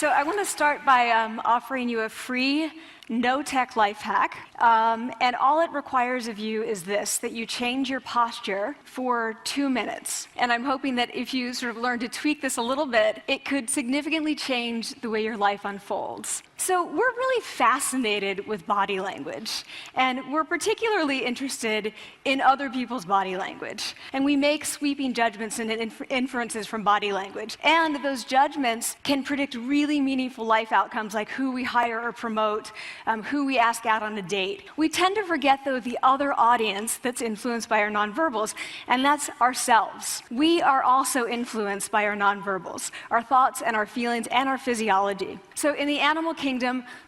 So I want to start by offering you a free no-tech life hack. And all it requires of you is this, that you change your posture for 2 minutes. And I'm hoping that if you sort of learn to tweak this a little bit, it could significantly change the way your life unfolds. So we're really fascinated with body language, and we're particularly interested in other people's body language. And we make sweeping judgments and inferences from body language. And those judgments can predict really meaningful life outcomes, like who we hire or promote, who we ask out on a date. We tend to forget, though, the other audience that's influenced by our nonverbals, and that's ourselves. We are also influenced by our nonverbals, our thoughts and our feelings and our physiology. So in the animal kingdom,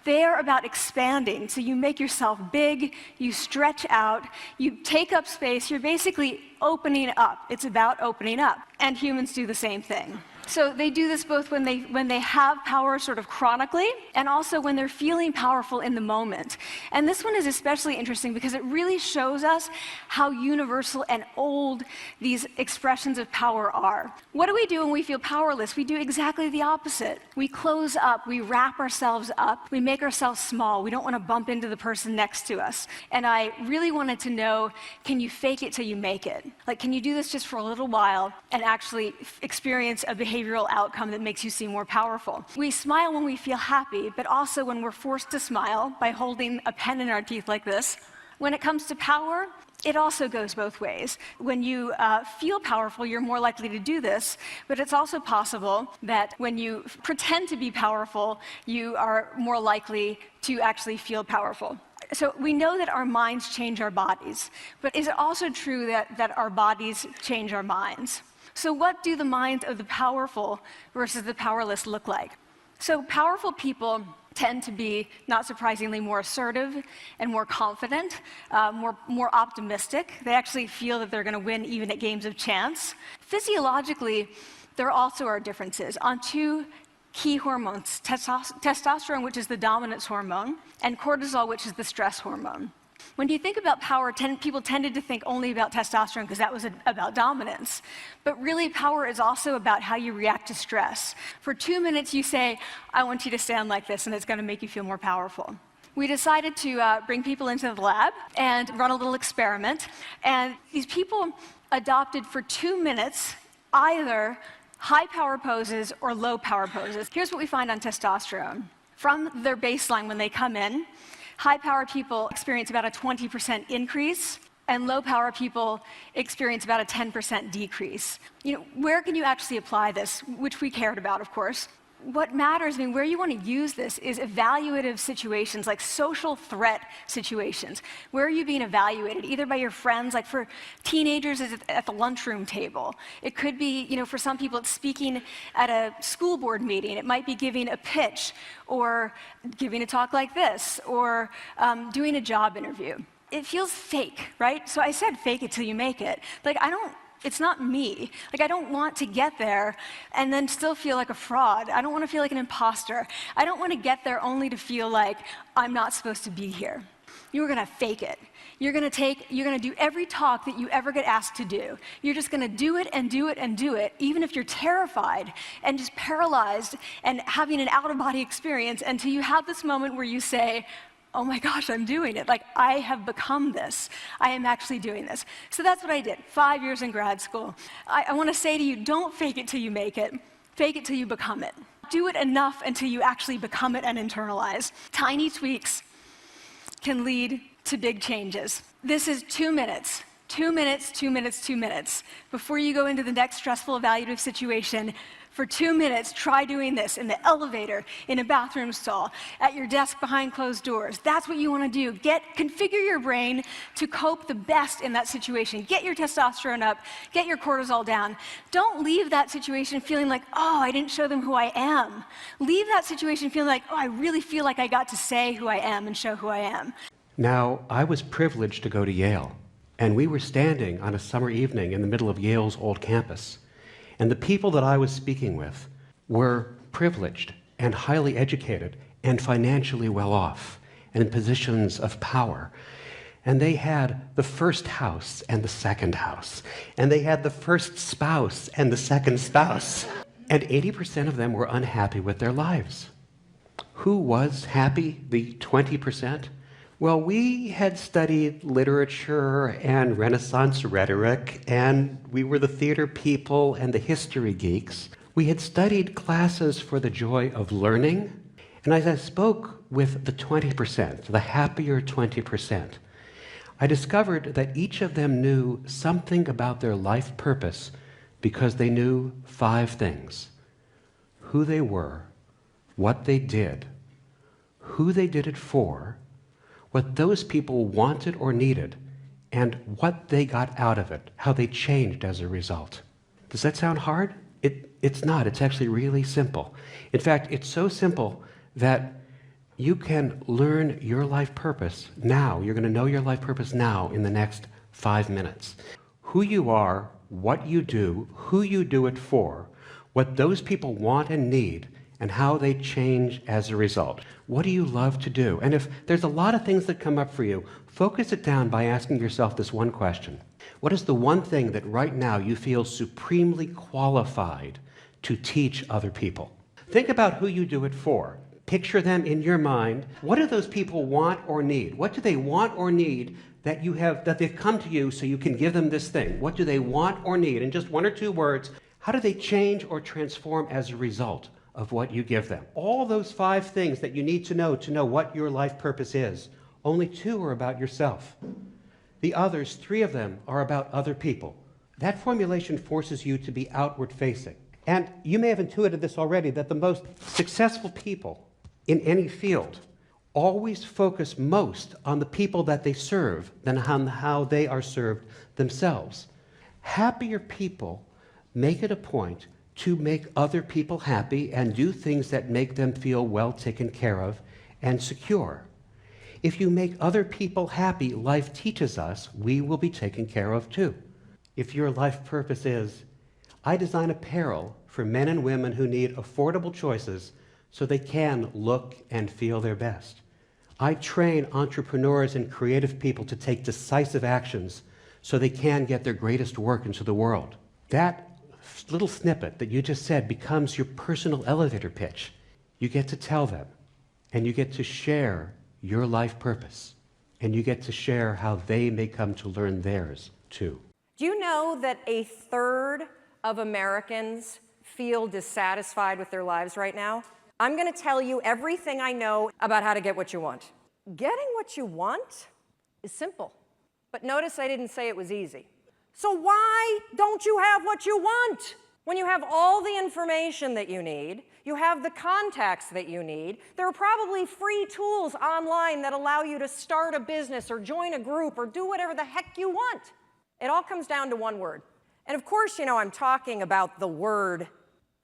they are about expanding. So you make yourself big, you stretch out, you take up space, you're basically opening up. It's about opening up. And humans do the same thing. So they do this both when they have power sort of chronically, and also when they're feeling powerful in the moment. And this one is especially interesting because it really shows us how universal and old these expressions of power are. What do we do when we feel powerless? We do exactly the opposite. We close up, we wrap ourselves up, we make ourselves small. We don't want to bump into the person next to us. And I really wanted to know, can you fake it till you make it? Like, can you do this just for a little while and actually experience a behavioral outcome that makes you seem more powerful? We smile when we feel happy, but also when we're forced to smile by holding a pen in our teeth like this. When it comes to power, it also goes both ways. When you feel powerful, you're more likely to do this, but it's also possible that when you pretend to be powerful, you are more likely to actually feel powerful. So we know that our minds change our bodies, but is it also true that our bodies change our minds? So what do the minds of the powerful versus the powerless look like? So powerful people tend to be, not surprisingly, more assertive and more confident, more optimistic. They actually feel that they're going to win even at games of chance. Physiologically, there also are differences on two key hormones, testosterone, which is the dominance hormone, and cortisol, which is the stress hormone. When you think about power, people tended to think only about testosterone because that was about dominance. But really, power is also about how you react to stress. For 2 minutes, you say, I want you to stand like this, and it's going to make you feel more powerful. We decided to bring people into the lab and run a little experiment. And these people adopted for 2 minutes either high power poses or low power poses. Here's what we find on testosterone. From their baseline when they come in, high-power people experience about a 20% increase, and low-power people experience about a 10% decrease. Where can you actually apply this, which we cared about, of course? What matters, where you want to use this is evaluative situations, like social threat situations. Where are you being evaluated? Either by your friends, like for teenagers, it's at the lunchroom table. It could be, for some people, it's speaking at a school board meeting. It might be giving a pitch, or giving a talk like this, or doing a job interview. It feels fake, right? So I said fake it till you make it. It's not me. I don't want to get there and then still feel like a fraud. I don't want to feel like an imposter. I don't want to get there only to feel like I'm not supposed to be here. You're going to fake it. You're going to do every talk that you ever get asked to do. You're just going to do it and do it and do it, even if you're terrified and just paralyzed and having an out-of-body experience, until you have this moment where you say, oh my gosh, I'm doing it. I have become this. I am actually doing this. So that's what I did, 5 years in grad school. I want to say to you, don't fake it till you make it. Fake it till you become it. Do it enough until you actually become it and internalize. Tiny tweaks can lead to big changes. This is 2 minutes. 2 minutes, 2 minutes, 2 minutes. Before you go into the next stressful evaluative situation, for 2 minutes, try doing this in the elevator, in a bathroom stall, at your desk behind closed doors. That's what you want to do. Configure your brain to cope the best in that situation. Get your testosterone up, get your cortisol down. Don't leave that situation feeling like, oh, I didn't show them who I am. Leave that situation feeling like, oh, I really feel like I got to say who I am and show who I am. Now, I was privileged to go to Yale, and we were standing on a summer evening in the middle of Yale's old campus. And the people that I was speaking with were privileged and highly educated and financially well off and in positions of power. And they had the first house and the second house. And they had the first spouse and the second spouse. And 80% of them were unhappy with their lives. Who was happy, the 20%? Well, we had studied literature and Renaissance rhetoric, and we were the theater people and the history geeks. We had studied classes for the joy of learning, and as I spoke with the 20%, the happier 20%, I discovered that each of them knew something about their life purpose because they knew 5 things: who they were, what they did, who they did it for, what those people wanted or needed, and what they got out of it, how they changed as a result. Does that sound hard? It's not. It's actually really simple. In fact, it's so simple that you can learn your life purpose now. You're going to know your life purpose now in the next 5 minutes. Who you are, what you do, who you do it for, what those people want and need, and how they change as a result. What do you love to do? And if there's a lot of things that come up for you, focus it down by asking yourself this one question. What is the one thing that right now you feel supremely qualified to teach other people? Think about who you do it for. Picture them in your mind. What do those people want or need? What do they want or need that they've come to you so you can give them this thing? What do they want or need? In just 1 or 2 words, how do they change or transform as a result of what you give them? All those 5 things that you need to know what your life purpose is, only 2 are about yourself. The others, 3 of them, are about other people. That formulation forces you to be outward facing. And you may have intuited this already, that the most successful people in any field always focus most on the people that they serve than on how they are served themselves. Happier people make it a point to make other people happy and do things that make them feel well taken care of and secure. If you make other people happy, life teaches us we will be taken care of too. If your life purpose is, I design apparel for men and women who need affordable choices so they can look and feel their best. I train entrepreneurs and creative people to take decisive actions so they can get their greatest work into the world. That little snippet that you just said becomes your personal elevator pitch. You get to tell them, and you get to share your life purpose, and you get to share how they may come to learn theirs too. Do you know that 1/3 of Americans feel dissatisfied with their lives right now? I'm going to tell you everything I know about how to get what you want. Getting what you want is simple. But notice I didn't say it was easy. So why don't you have what you want? When you have all the information that you need, you have the contacts that you need, there are probably free tools online that allow you to start a business or join a group or do whatever the heck you want. It all comes down to one word. And of course, you know, I'm talking about the word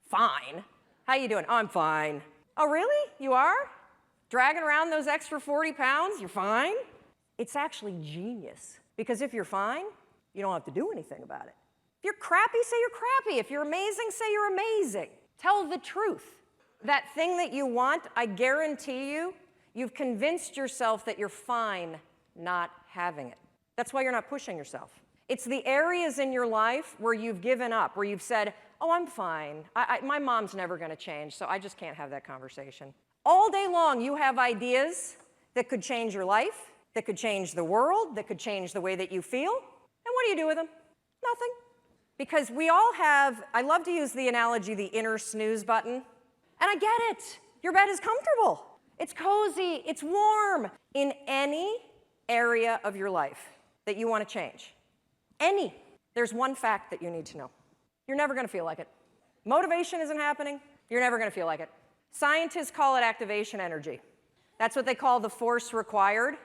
fine. How you doing? Oh, I'm fine. Oh, really? You are? Dragging around those extra 40 pounds? You're fine? It's actually genius. Because if you're fine, you don't have to do anything about it. If you're crappy, say you're crappy. If you're amazing, say you're amazing. Tell the truth. That thing that you want, I guarantee you, you've convinced yourself that you're fine not having it. That's why you're not pushing yourself. It's the areas in your life where you've given up, where you've said, oh, I'm fine. My mom's never going to change, so I just can't have that conversation. All day long, you have ideas that could change your life, that could change the world, that could change the way that you feel. And what do you do with them? Nothing. Because we all have, I love to use the analogy, the inner snooze button. And I get it. Your bed is comfortable. It's cozy. It's warm. In any area of your life that you want to change, there's one fact that you need to know. You're never going to feel like it. Motivation isn't happening. You're never going to feel like it. Scientists call it activation energy. That's what they call the force required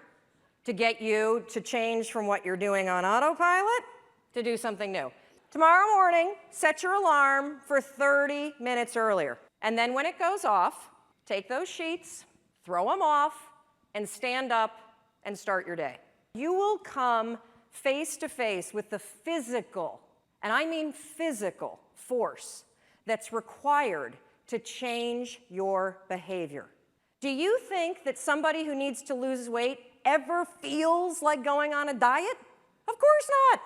to get you to change from what you're doing on autopilot to do something new. Tomorrow morning, set your alarm for 30 minutes earlier. And then when it goes off, take those sheets, throw them off, and stand up and start your day. You will come face to face with the physical, and I mean physical, force that's required to change your behavior. Do you think that somebody who needs to lose weight ever feels like going on a diet? Of course not.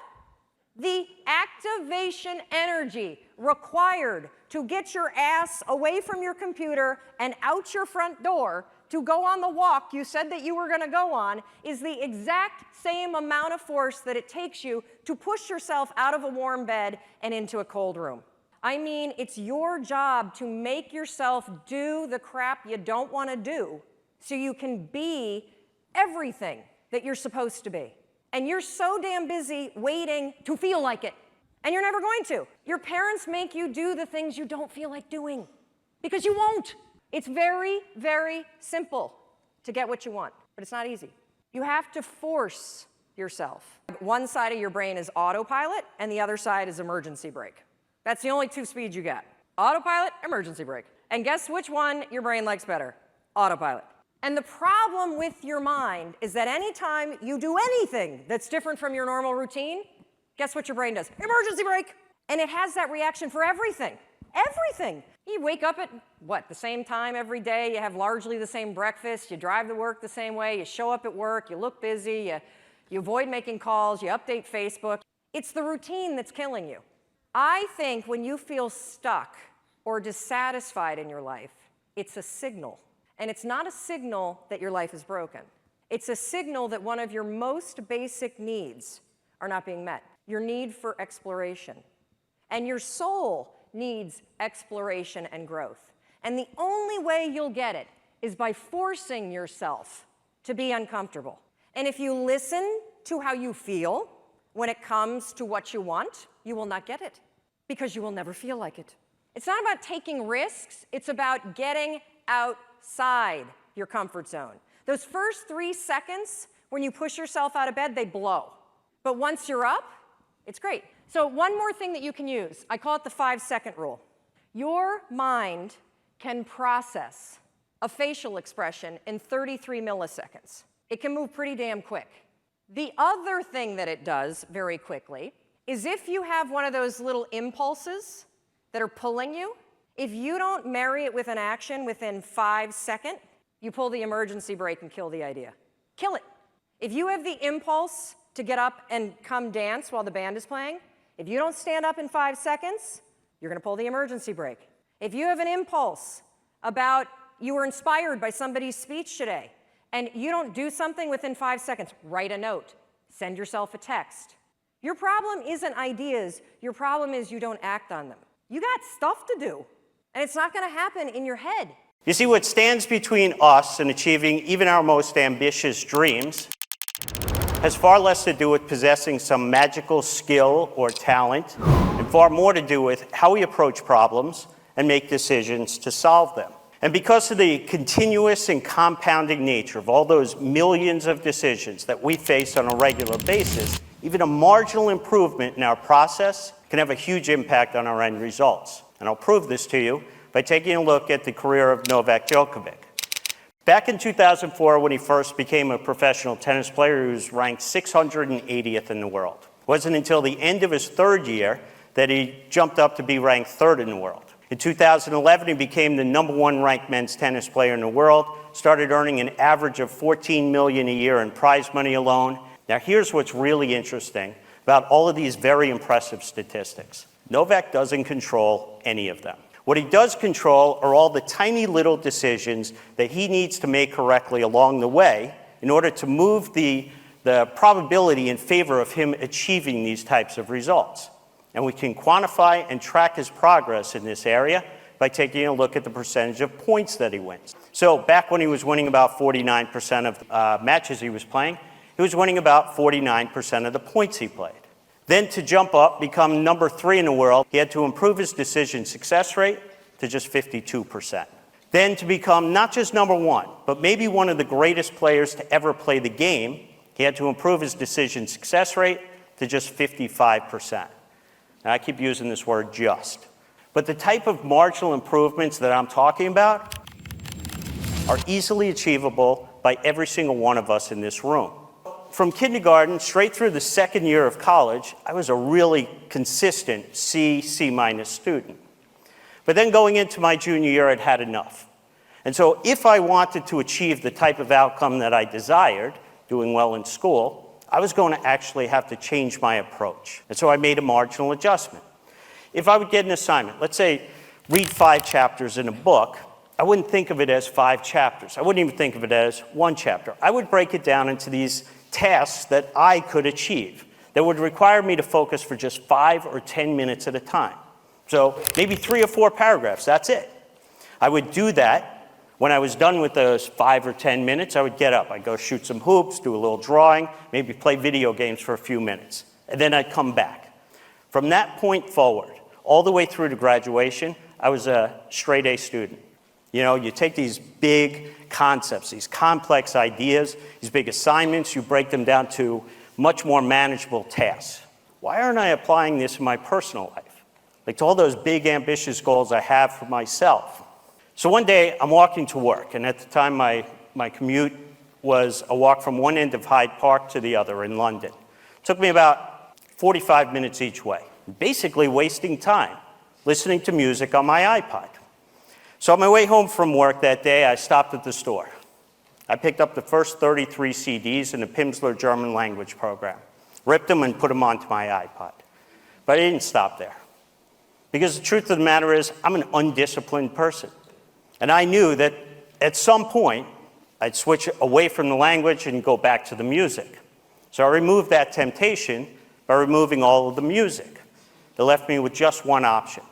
The activation energy required to get your ass away from your computer and out your front door to go on the walk you said that you were going to go on is the exact same amount of force that it takes you to push yourself out of a warm bed and into a cold room. I mean, it's your job to make yourself do the crap you don't want to do so you can be everything that you're supposed to be. And you're so damn busy waiting to feel like it. And you're never going to. Your parents make you do the things you don't feel like doing because you won't. It's very, very simple to get what you want, but it's not easy. You have to force yourself. One side of your brain is autopilot, and the other side is emergency brake. That's the only two speeds you got. Autopilot, emergency brake. And guess which one your brain likes better? Autopilot. And the problem with your mind is that anytime you do anything that's different from your normal routine, guess what your brain does? Emergency brake. And it has that reaction for everything. Everything. You wake up at, the same time every day, you have largely the same breakfast, you drive to work the same way, you show up at work, you look busy, you avoid making calls, you update Facebook. It's the routine that's killing you. I think when you feel stuck or dissatisfied in your life, it's a signal. And it's not a signal that your life is broken. It's a signal that one of your most basic needs are not being met. Your need for exploration. And your soul needs exploration and growth. And the only way you'll get it is by forcing yourself to be uncomfortable. And if you listen to how you feel when it comes to what you want, you will not get it because you will never feel like it. It's not about taking risks, it's about getting outside your comfort zone. Those first 3 seconds when you push yourself out of bed, they blow. But once you're up, it's great. So one more thing that you can use, I call it the 5-second rule. Your mind can process a facial expression in 33 milliseconds. It can move pretty damn quick. The other thing that it does very quickly is if you have one of those little impulses that are pulling you, if you don't marry it with an action within 5 seconds, you pull the emergency brake and kill the idea. Kill it. If you have the impulse to get up and come dance while the band is playing, if you don't stand up in 5 seconds, you're going to pull the emergency brake. If you have an impulse about you were inspired by somebody's speech today, and you don't do something within 5 seconds, write a note, send yourself a text. Your problem isn't ideas. Your problem is you don't act on them. You got stuff to do, and it's not going to happen in your head. You see, what stands between us and achieving even our most ambitious dreams has far less to do with possessing some magical skill or talent, and far more to do with how we approach problems and make decisions to solve them. And because of the continuous and compounding nature of all those millions of decisions that we face on a regular basis, even a marginal improvement in our process can have a huge impact on our end results. And I'll prove this to you by taking a look at the career of Novak Djokovic. Back in 2004, when he first became a professional tennis player, he was ranked 680th in the world. It wasn't until the end of his third year that he jumped up to be ranked third in the world. In 2011, he became the #1 ranked men's tennis player in the world, started earning an average of $14 million a year in prize money alone. Now, here's what's really interesting about all of these very impressive statistics. Novak doesn't control any of them. What he does control are all the tiny little decisions that he needs to make correctly along the way in order to move the probability in favor of him achieving these types of results. And we can quantify and track his progress in this area by taking a look at the percentage of points that he wins. So back when he was winning about 49% of matches he was playing, he was winning about 49% of the points he played. Then to jump up, become #3 in the world, he had to improve his decision success rate to just 52%. Then to become not just #1, but maybe one of the greatest players to ever play the game, he had to improve his decision success rate to just 55%. Now, I keep using this word just. But the type of marginal improvements that I'm talking about are easily achievable by every single one of us in this room. From kindergarten straight through the second year of college, I was a really consistent C minus student. But then going into my junior year, I'd had enough. And so if I wanted to achieve the type of outcome that I desired, doing well in school, I was going to actually have to change my approach. And so I made a marginal adjustment. If I would get an assignment, let's say read 5 chapters in a book, I wouldn't think of it as 5 chapters. I wouldn't even think of it as 1 chapter. I would break it down into these tasks that I could achieve that would require me to focus for just 5 or 10 minutes at a time. So maybe 3 or 4 paragraphs, that's it. I would do that. When I was done with those 5 or 10 minutes, I would get up. I'd go shoot some hoops, do a little drawing, maybe play video games for a few minutes. And then I'd come back. From that point forward, all the way through to graduation, I was a straight A student. You know, you take these big concepts, these complex ideas, these big assignments, you break them down to much more manageable tasks. Why aren't I applying this in my personal life? Like to all those big, ambitious goals I have for myself. So one day, I'm walking to work, and at the time, my commute was a walk from one end of Hyde Park to the other in London. It took me about 45 minutes each way, basically wasting time listening to music on my iPod. So on my way home from work that day, I stopped at the store. I picked up the first 33 CDs in the Pimsleur German language program, ripped them and put them onto my iPod. But I didn't stop there. Because the truth of the matter is, I'm an undisciplined person. And I knew that at some point, I'd switch away from the language and go back to the music. So I removed that temptation by removing all of the music. It left me with just one option: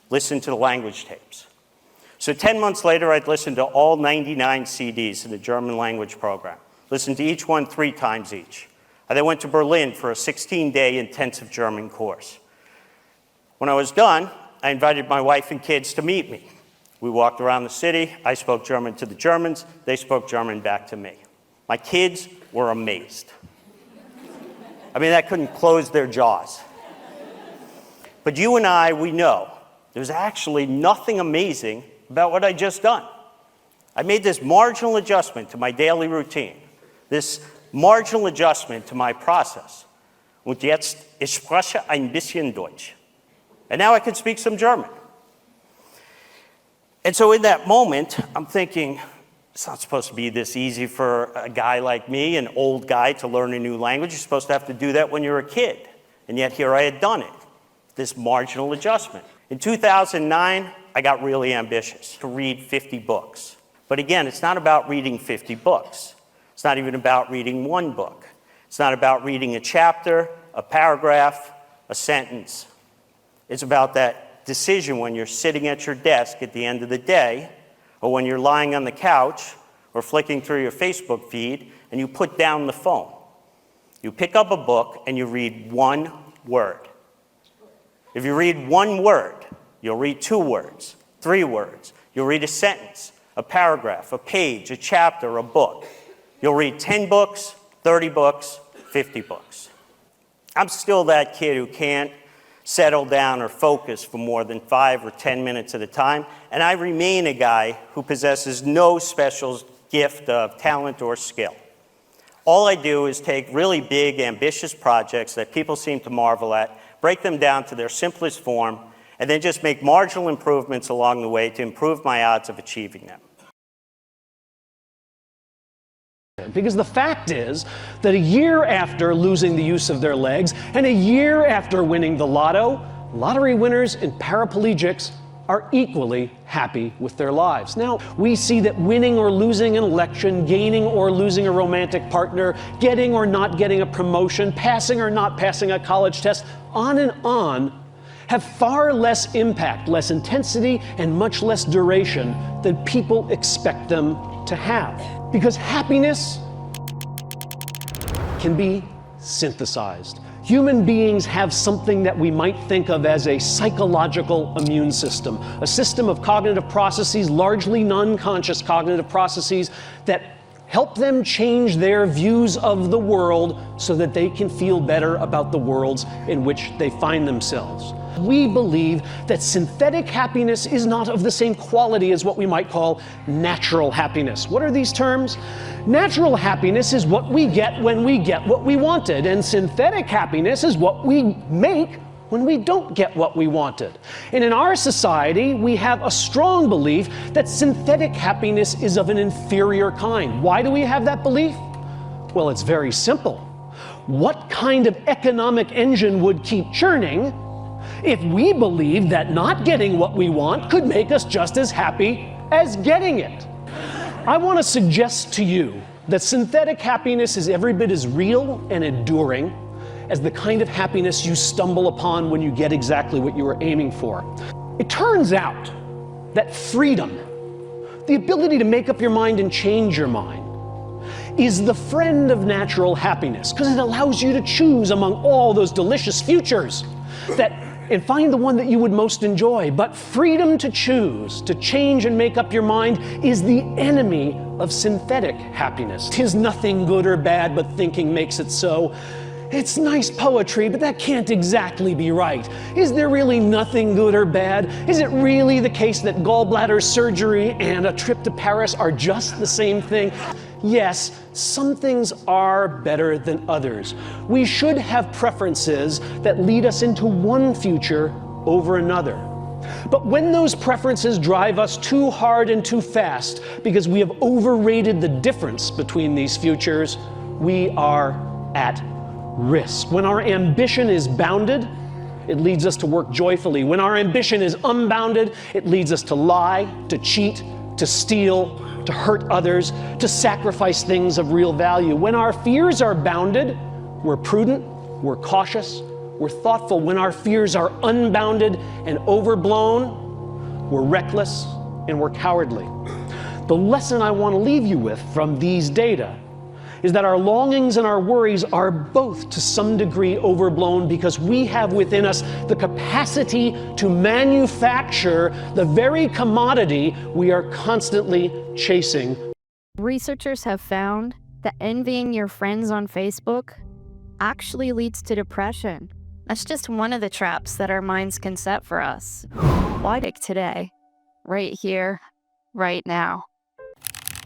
listen to the language tapes. So 10 months later, I'd listened to all 99 CDs in the German language program, listened to each one 3 times each. I then went to Berlin for a 16-day intensive German course. When I was done, I invited my wife and kids to meet me. We walked around the city. I spoke German to the Germans. They spoke German back to me. My kids were amazed. I mean, that couldn't close their jaws. But you and I, we know there's actually nothing amazing about what I just done. I made this marginal adjustment to my daily routine, this marginal adjustment to my process. Und jetzt, ich spreche ein bisschen Deutsch. And now I can speak some German. And so in that moment, I'm thinking, it's not supposed to be this easy for a guy like me, an old guy, to learn a new language. You're supposed to have to do that when you're a kid. And yet here I had done it, this marginal adjustment. In 2009, I got really ambitious to read 50 books. But again, it's not about reading 50 books. It's not even about reading 1 book. It's not about reading a chapter, a paragraph, a sentence. It's about that decision when you're sitting at your desk at the end of the day, or when you're lying on the couch or flicking through your Facebook feed and you put down the phone. You pick up a book and you read 1 word. If you read 1 word, you'll read 2 words, 3 words. You'll read a sentence, a paragraph, a page, a chapter, a book. You'll read 10 books, 30 books, 50 books. I'm still that kid who can't settle down or focus for more than 5 or 10 minutes at a time, and I remain a guy who possesses no special gift of talent or skill. All I do is take really big, ambitious projects that people seem to marvel at, break them down to their simplest form, and then just make marginal improvements along the way to improve my odds of achieving them. Because the fact is that a year after losing the use of their legs and a year after winning the lotto, lottery winners and paraplegics are equally happy with their lives. Now, we see that winning or losing an election, gaining or losing a romantic partner, getting or not getting a promotion, passing or not passing a college test, on and on, have far less impact, less intensity, and much less duration than people expect them to have. Because happiness can be synthesized. Human beings have something that we might think of as a psychological immune system, a system of cognitive processes, largely non-conscious cognitive processes, that help them change their views of the world so that they can feel better about the worlds in which they find themselves. We believe that synthetic happiness is not of the same quality as what we might call natural happiness. What are these terms? Natural happiness is what we get when we get what we wanted, and synthetic happiness is what we make when we don't get what we wanted. And in our society, we have a strong belief that synthetic happiness is of an inferior kind. Why do we have that belief? Well, it's very simple. What kind of economic engine would keep churning if we believed that not getting what we want could make us just as happy as getting it. I want to suggest to you that synthetic happiness is every bit as real and enduring as the kind of happiness you stumble upon when you get exactly what you were aiming for. It turns out that freedom, the ability to make up your mind and change your mind, is the friend of natural happiness, because it allows you to choose among all those delicious futures and find the one that you would most enjoy. But freedom to choose, to change and make up your mind, is the enemy of synthetic happiness. 'Tis nothing good or bad, but thinking makes it so. It's nice poetry, but that can't exactly be right. Is there really nothing good or bad? Is it really the case that gallbladder surgery and a trip to Paris are just the same thing? Yes, some things are better than others. We should have preferences that lead us into one future over another. But when those preferences drive us too hard and too fast because we have overrated the difference between these futures, we are at risk. When our ambition is bounded, it leads us to work joyfully. When our ambition is unbounded, it leads us to lie, to cheat, to steal, to hurt others, to sacrifice things of real value. When our fears are bounded, we're prudent, we're cautious, we're thoughtful. When our fears are unbounded and overblown, we're reckless and we're cowardly. The lesson I want to leave you with from these data is that our longings and our worries are both to some degree overblown because we have within us the capacity to manufacture the very commodity we are constantly chasing. Researchers have found that envying your friends on Facebook actually leads to depression. That's just one of the traps that our minds can set for us. Why take today? Right here, right now.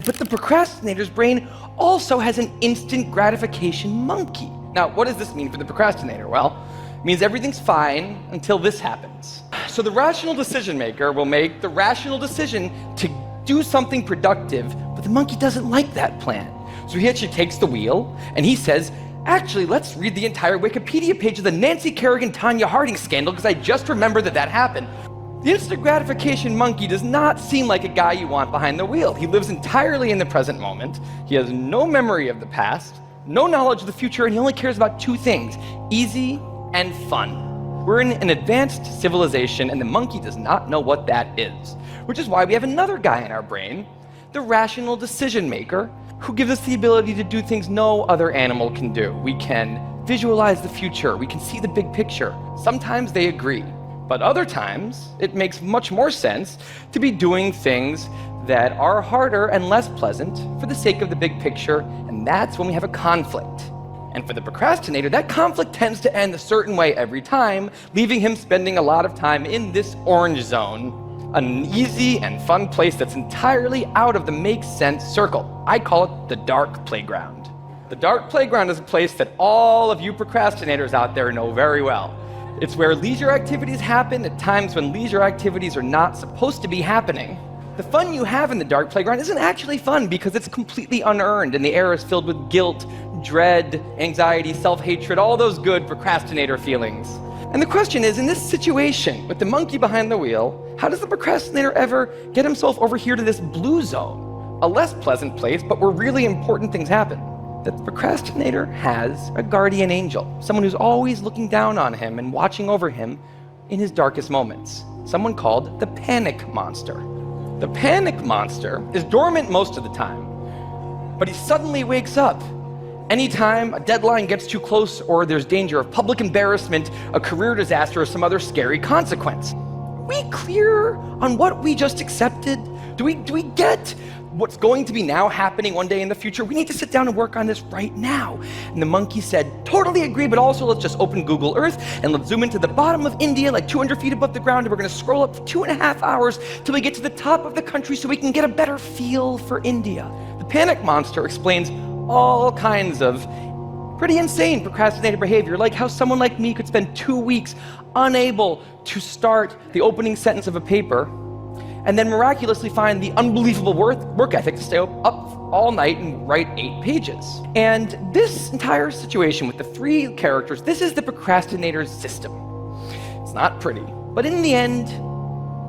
But the procrastinator's brain also has an instant gratification monkey. Now, what does this mean for the procrastinator? Well, it means everything's fine until this happens. So the rational decision maker will make the rational decision to do something productive, but the monkey doesn't like that plan. So he actually takes the wheel and he says, actually, let's read the entire Wikipedia page of the Nancy Kerrigan-Tonya Harding scandal because I just remembered that happened. The instant gratification monkey does not seem like a guy you want behind the wheel. He lives entirely in the present moment. He has no memory of the past, no knowledge of the future, and he only cares about two things: easy and fun. We're in an advanced civilization, and the monkey does not know what that is, which is why we have another guy in our brain, the rational decision maker, who gives us the ability to do things no other animal can do. We can visualize the future. We can see the big picture. Sometimes they agree. But other times, it makes much more sense to be doing things that are harder and less pleasant for the sake of the big picture, and that's when we have a conflict. And for the procrastinator, that conflict tends to end a certain way every time, leaving him spending a lot of time in this orange zone, an easy and fun place that's entirely out of the make sense circle. I call it the dark playground. The dark playground is a place that all of you procrastinators out there know very well. It's where leisure activities happen at times when leisure activities are not supposed to be happening. The fun you have in the dark playground isn't actually fun because it's completely unearned and the air is filled with guilt, dread, anxiety, self-hatred, all those good procrastinator feelings. And the question is, in this situation with the monkey behind the wheel, how does the procrastinator ever get himself over here to this blue zone? A less pleasant place, but where really important things happen. That the procrastinator has a guardian angel, someone who's always looking down on him and watching over him in his darkest moments, someone called the panic monster. The panic monster is dormant most of the time, but he suddenly wakes up anytime a deadline gets too close or there's danger of public embarrassment, a career disaster, or some other scary consequence. Are we clear on what we just accepted? Do we get what's going to be now happening one day in the future? We need to sit down and work on this right now. And the monkey said, totally agree, but also let's just open Google Earth and let's zoom into the bottom of India, like 200 feet above the ground, and we're gonna scroll up for 2.5 hours till we get to the top of the country so we can get a better feel for India. The panic monster explains all kinds of pretty insane procrastinator behavior, like how someone like me could spend 2 weeks unable to start the opening sentence of a paper and then miraculously find the unbelievable work ethic to stay up all night and write 8 pages. And this entire situation with the 3 characters, this is the procrastinator's system. It's not pretty, but in the end,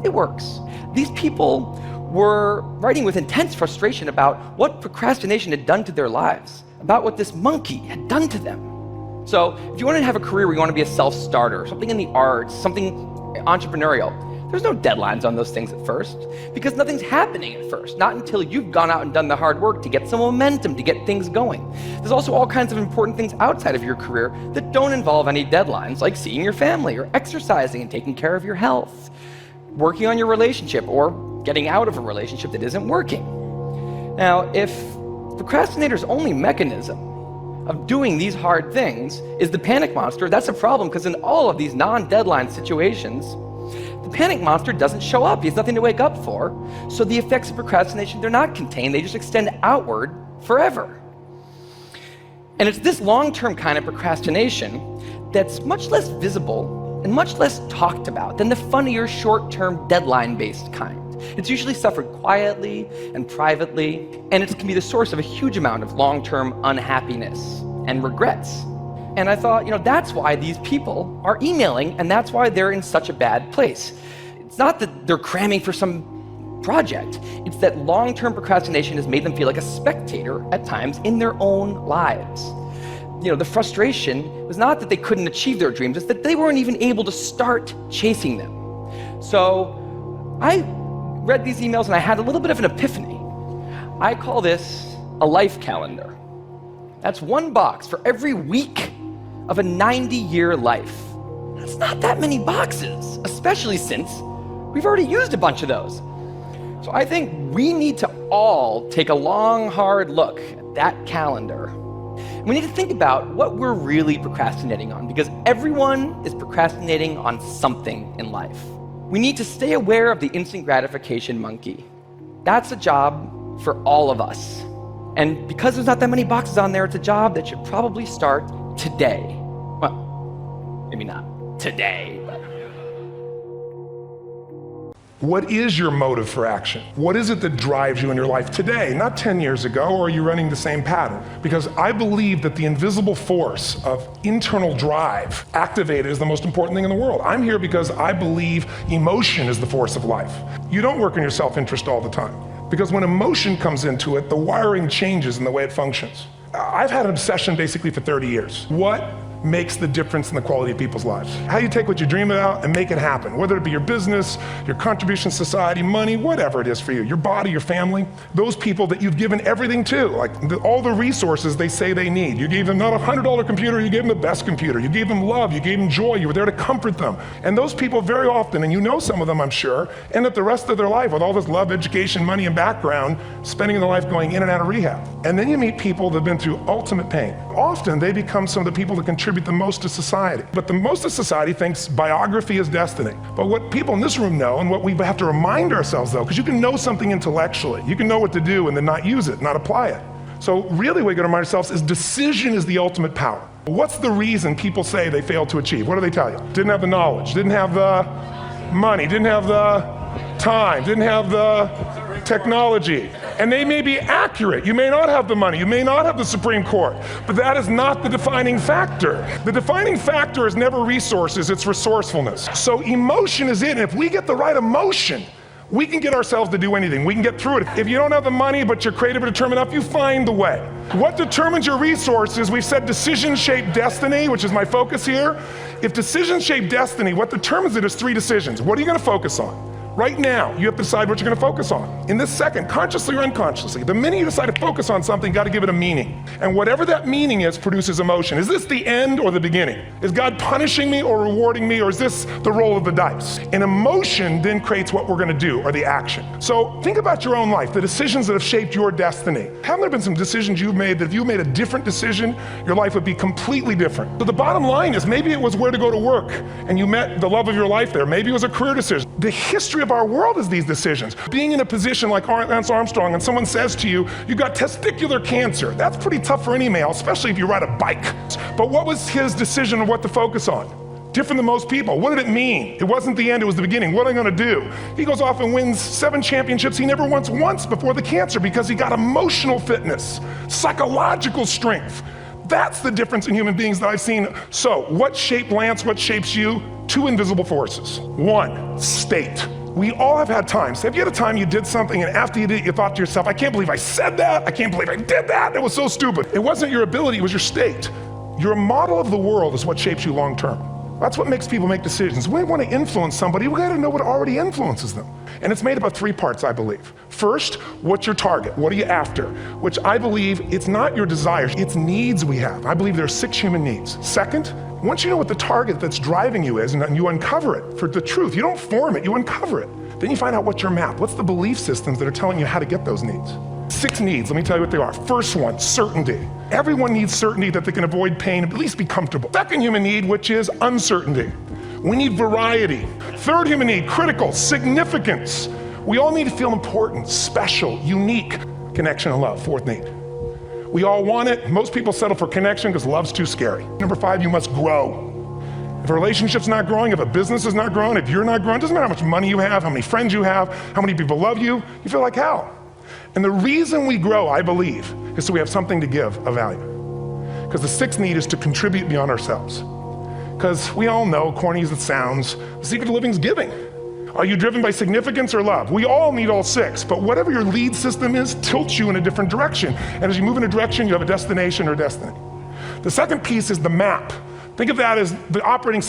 it works. These people were writing with intense frustration about what procrastination had done to their lives, about what this monkey had done to them. So if you want to have a career where you want to be a self-starter, something in the arts, something entrepreneurial, there's no deadlines on those things at first, because nothing's happening at first, not until you've gone out and done the hard work to get some momentum, to get things going. There's also all kinds of important things outside of your career that don't involve any deadlines, like seeing your family, or exercising and taking care of your health, working on your relationship, or getting out of a relationship that isn't working. Now, if procrastinator's only mechanism of doing these hard things is the panic monster, that's a problem, because in all of these non-deadline situations, the panic monster doesn't show up. He has nothing to wake up for. So the effects of procrastination, they're not contained. They just extend outward forever. And it's this long-term kind of procrastination that's much less visible and much less talked about than the funnier, short-term, deadline-based kind. It's usually suffered quietly and privately, and it can be the source of a huge amount of long-term unhappiness and regrets. And I thought, that's why these people are emailing, and that's why they're in such a bad place. It's not that they're cramming for some project. It's that long-term procrastination has made them feel like a spectator at times in their own lives. The frustration was not that they couldn't achieve their dreams, it's that they weren't even able to start chasing them. So I read these emails and I had a little bit of an epiphany. I call this a life calendar. That's one box for every week of a 90-year life. That's not that many boxes, especially since we've already used a bunch of those. So I think we need to all take a long, hard look at that calendar. And we need to think about what we're really procrastinating on, because everyone is procrastinating on something in life. We need to stay aware of the instant gratification monkey. That's a job for all of us. And because there's not that many boxes on there, it's a job that should probably start today. Well, maybe not today, but... What is your motive for action? What is it that drives you in your life today, not 10 years ago, or are you running the same pattern? Because I believe that the invisible force of internal drive activated is the most important thing in the world. I'm here because I believe emotion is the force of life. You don't work in your self-interest all the time, because when emotion comes into it, the wiring changes in the way it functions. I've had an obsession basically for 30 years. What makes the difference in the quality of people's lives? How you take what you dream about and make it happen, whether it be your business, your contribution to society, money, whatever it is for you, your body, your family, those people that you've given everything to, like all the resources they say they need. You gave them not a $100 computer, you gave them the best computer. You gave them love, you gave them joy, you were there to comfort them. And those people very often, and you know some of them I'm sure, end up the rest of their life with all this love, education, money, and background, spending their life going in and out of rehab. And then you meet people that have been through ultimate pain. Often they become some of the people that contribute the most to society. But the most of society thinks biography is destiny. But what people in this room know, and what we have to remind ourselves though, because you can know something intellectually, you can know what to do and then not use it, not apply it. So really what we got to remind ourselves is decision is the ultimate power. What's the reason people say they failed to achieve? What do they tell you? Didn't have the knowledge, didn't have the money, didn't have the time, didn't have the technology. And they may be accurate. You may not have the money, you may not have the Supreme Court, but that is not the defining factor. The defining factor is never resources, it's resourcefulness. So emotion is it, and if we get the right emotion, we can get ourselves to do anything. We can get through it. If you don't have the money, but you're creative and determined enough, you find the way. What determines your resources? We've said decisions shape destiny, which is my focus here. If decisions shape destiny, what determines it is 3 decisions. What are you going to focus on? Right now, you have to decide what you're going to focus on. In this second, consciously or unconsciously, the minute you decide to focus on something, you got to give it a meaning. And whatever that meaning is, produces emotion. Is this the end or the beginning? Is God punishing me or rewarding me, or is this the roll of the dice? And emotion then creates what we're going to do, or the action. So think about your own life, the decisions that have shaped your destiny. Haven't there been some decisions you've made that if you made a different decision, your life would be completely different? So the bottom line is, maybe it was where to go to work, and you met the love of your life there. Maybe it was a career decision. The history of our world is these decisions. Being in a position like Lance Armstrong and someone says to you, you got testicular cancer. That's pretty tough for any male, especially if you ride a bike. But what was his decision of what to focus on? Different than most people. What did it mean? It wasn't the end, it was the beginning. What am I gonna do? He goes off and wins 7 championships he never won once before the cancer, because he got emotional fitness, psychological strength. That's the difference in human beings that I've seen. So, what shaped Lance? What shapes you? Two invisible forces. One, state. We all have had times. Have you had a time you did something and after you did it, you thought to yourself, I can't believe I said that. I can't believe I did that. It was so stupid. It wasn't your ability, it was your state. Your model of the world is what shapes you long term. That's what makes people make decisions. When we want to influence somebody, we gotta know what already influences them. And it's made up of three parts, I believe. First, what's your target? What are you after? Which I believe it's not your desires, it's needs we have. I believe there are 6 human needs. Second, once you know what the target that's driving you is and you uncover it for the truth, you don't form it, you uncover it. Then you find out what's your map, what's the belief systems that are telling you how to get those needs. 6 needs, let me tell you what they are. First one, certainty. Everyone needs certainty that they can avoid pain and at least be comfortable. Second human need, which is uncertainty. We need variety. Third human need, critical, significance. We all need to feel important, special, unique. Connection and love, fourth need. We all want it. Most people settle for connection because love's too scary. Number 5, you must grow. If a relationship's not growing, if a business is not growing, if you're not growing, it doesn't matter how much money you have, how many friends you have, how many people love you, you feel like hell. And the reason we grow, I believe, is so we have something to give of value. Because the 6th need is to contribute beyond ourselves. Because we all know, corny as it sounds, the secret of living is giving. Are you driven by significance or love? We all need all 6, but whatever your lead system is tilts you in a different direction. And as you move in a direction, you have a destination or destiny. The second piece is the map. Think of that as the operating system.